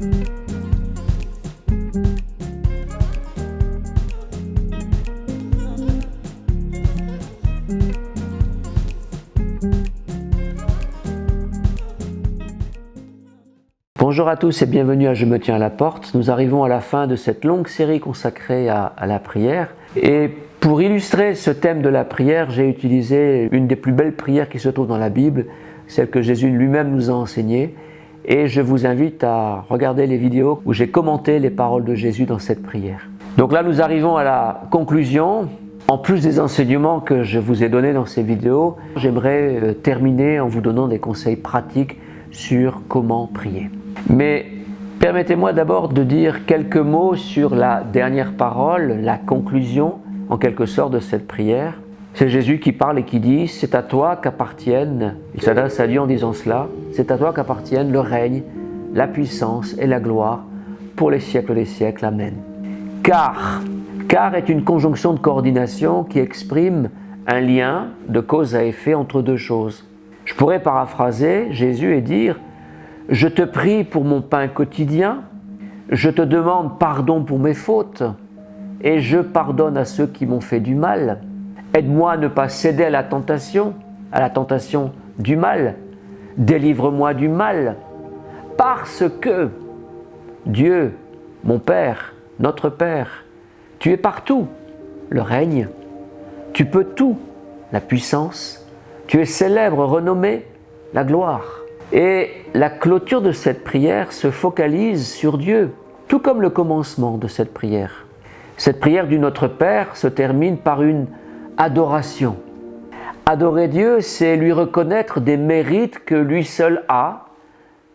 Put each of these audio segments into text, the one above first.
Bonjour à tous et bienvenue à Je me tiens à la porte. Nous arrivons à la fin de cette longue série consacrée à la prière. Et pour illustrer ce thème de la prière, j'ai utilisé une des plus belles prières qui se trouve dans la Bible, celle que Jésus lui-même nous a enseignée. Et je vous invite à regarder les vidéos où j'ai commenté les paroles de Jésus dans cette prière. Donc là, nous arrivons à la conclusion. En plus des enseignements que je vous ai donnés dans ces vidéos, j'aimerais terminer en vous donnant des conseils pratiques sur comment prier. Mais permettez-moi d'abord de dire quelques mots sur la dernière parole, la conclusion en quelque sorte de cette prière. C'est Jésus qui parle et qui dit « C'est à toi qu'appartiennent », il s'adresse à Dieu en disant cela, « C'est à toi qu'appartiennent le règne, la puissance et la gloire pour les siècles des siècles. Amen. » Car est une conjonction de coordination qui exprime un lien de cause à effet entre deux choses. Je pourrais paraphraser Jésus et dire « Je te prie pour mon pain quotidien, je te demande pardon pour mes fautes, et je pardonne à ceux qui m'ont fait du mal. Aide-moi à ne pas céder à la tentation du mal. Délivre-moi du mal, parce que Dieu, mon Père, notre Père, tu es partout, le règne, tu peux tout, la puissance, tu es célèbre, renommé, la gloire. » Et la clôture de cette prière se focalise sur Dieu, tout comme le commencement de cette prière. Cette prière du Notre Père se termine par une adoration. Adorer Dieu, c'est lui reconnaître des mérites que lui seul a,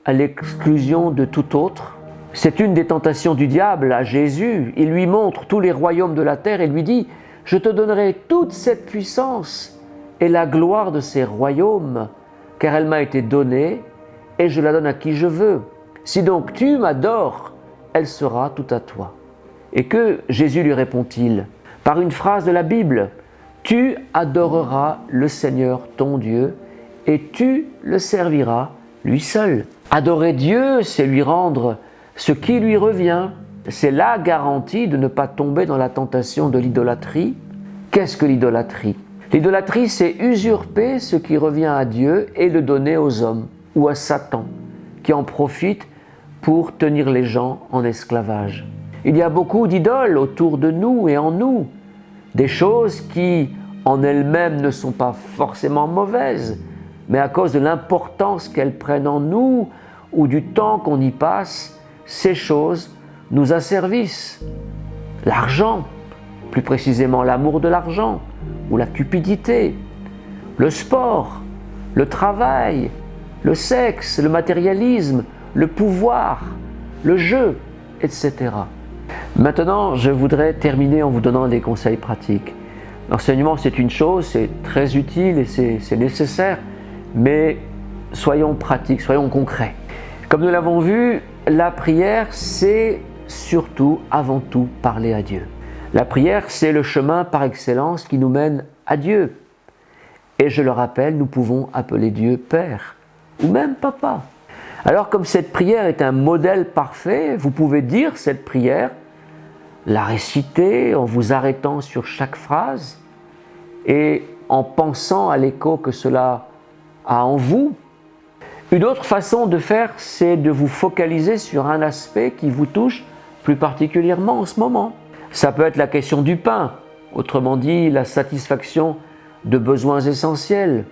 à l'exclusion de tout autre. C'est une des tentations du diable à Jésus. Il lui montre tous les royaumes de la terre et lui dit « Je te donnerai toute cette puissance et la gloire de ces royaumes, car elle m'a été donnée et je la donne à qui je veux. Si donc tu m'adores, elle sera tout à toi. » Et que Jésus lui répond-il? Par une phrase de la Bible, « Tu adoreras le Seigneur ton Dieu et tu le serviras lui seul. » Adorer Dieu, c'est lui rendre ce qui lui revient. C'est la garantie de ne pas tomber dans la tentation de l'idolâtrie. Qu'est-ce que l'idolâtrie? L'idolâtrie, c'est usurper ce qui revient à Dieu et le donner aux hommes ou à Satan, qui en profite pour tenir les gens en esclavage. Il y a beaucoup d'idoles autour de nous et en nous, des choses qui, en elles-mêmes, ne sont pas forcément mauvaises, mais à cause de l'importance qu'elles prennent en nous ou du temps qu'on y passe, ces choses nous asservissent. L'argent, plus précisément l'amour de l'argent, ou la cupidité, le sport, le travail, le sexe, le matérialisme, le pouvoir, le jeu, etc. Maintenant, je voudrais terminer en vous donnant des conseils pratiques. L'enseignement, c'est une chose, c'est très utile et c'est nécessaire, mais soyons pratiques, soyons concrets. Comme nous l'avons vu, la prière, c'est surtout, avant tout, parler à Dieu. La prière, c'est le chemin par excellence qui nous mène à Dieu. Et je le rappelle, nous pouvons appeler Dieu Père ou même Papa. Alors comme cette prière est un modèle parfait, vous pouvez dire cette prière, la réciter en vous arrêtant sur chaque phrase et en pensant à l'écho que cela a en vous. Une autre façon de faire, c'est de vous focaliser sur un aspect qui vous touche plus particulièrement en ce moment. Ça peut être la question du pain, autrement dit la satisfaction de besoins essentiels.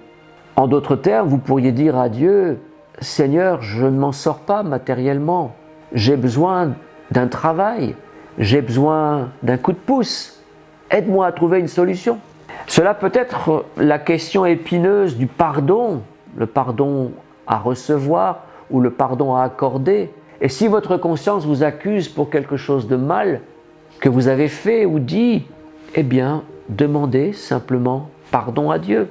En d'autres termes, vous pourriez dire à Dieu « Seigneur, je ne m'en sors pas matériellement, j'ai besoin d'un travail, j'ai besoin d'un coup de pouce, aide-moi à trouver une solution. » Cela peut être la question épineuse du pardon, le pardon à recevoir ou le pardon à accorder. Et si votre conscience vous accuse pour quelque chose de mal que vous avez fait ou dit, eh bien, demandez simplement pardon à Dieu.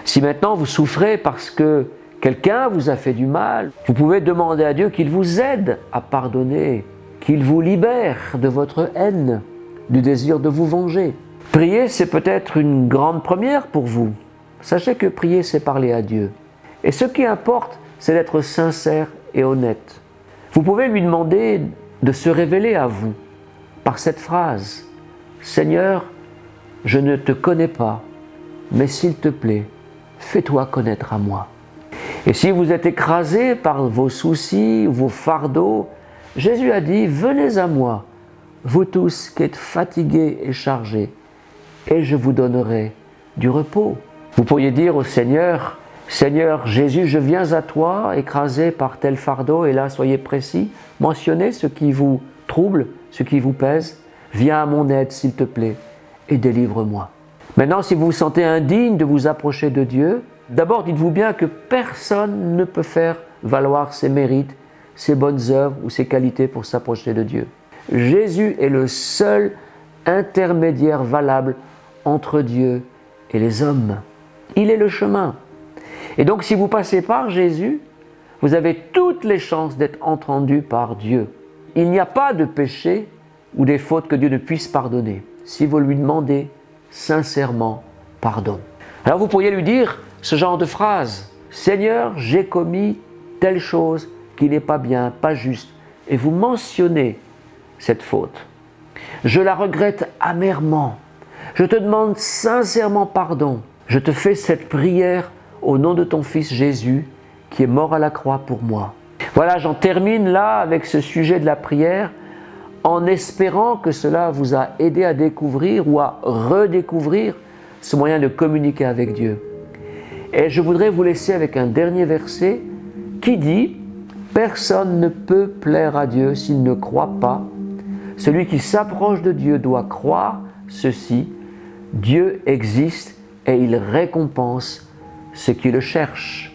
Si maintenant vous souffrez parce que quelqu'un vous a fait du mal, vous pouvez demander à Dieu qu'il vous aide à pardonner, qu'il vous libère de votre haine, du désir de vous venger. Prier, c'est peut-être une grande première pour vous. Sachez que prier, c'est parler à Dieu. Et ce qui importe, c'est d'être sincère et honnête. Vous pouvez lui demander de se révéler à vous par cette phrase: Seigneur, je ne te connais pas, mais s'il te plaît, fais-toi connaître à moi. Et si vous êtes écrasé par vos soucis, vos fardeaux, Jésus a dit: venez à moi, vous tous qui êtes fatigués et chargés, et je vous donnerai du repos. Vous pourriez dire au Seigneur: Seigneur Jésus, je viens à toi, écrasé par tel fardeau, et là, soyez précis, mentionnez ce qui vous trouble, ce qui vous pèse, viens à mon aide, s'il te plaît, et délivre-moi. Maintenant, si vous vous sentez indigne de vous approcher de Dieu, d'abord dites-vous bien que personne ne peut faire valoir ses mérites, ses bonnes œuvres ou ses qualités pour s'approcher de Dieu. Jésus est le seul intermédiaire valable entre Dieu et les hommes. Il est le chemin. Et donc si vous passez par Jésus, vous avez toutes les chances d'être entendu par Dieu. Il n'y a pas de péché ou des fautes que Dieu ne puisse pardonner si vous lui demandez sincèrement pardon. Alors vous pourriez lui dire ce genre de phrase: Seigneur, j'ai commis telle chose qui n'est pas bien, pas juste, et vous mentionnez cette faute. Je la regrette amèrement. Je te demande sincèrement pardon. Je te fais cette prière au nom de ton Fils Jésus, qui est mort à la croix pour moi. Voilà, j'en termine là avec ce sujet de la prière, en espérant que cela vous a aidé à découvrir ou à redécouvrir ce moyen de communiquer avec Dieu. Et je voudrais vous laisser avec un dernier verset qui dit: personne ne peut plaire à Dieu s'il ne croit pas. Celui qui s'approche de Dieu doit croire ceci: Dieu existe et il récompense ceux qui le cherchent.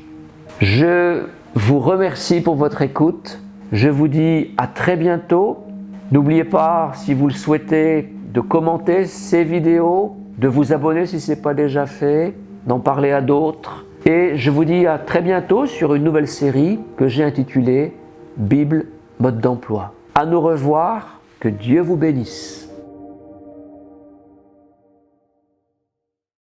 Je vous remercie pour votre écoute. Je vous dis à très bientôt. N'oubliez pas, si vous le souhaitez, de commenter ces vidéos, de vous abonner si ce n'est pas déjà fait, d'en parler à d'autres. Et je vous dis à très bientôt sur une nouvelle série que j'ai intitulée Bible, mode d'emploi. À nous revoir, que Dieu vous bénisse.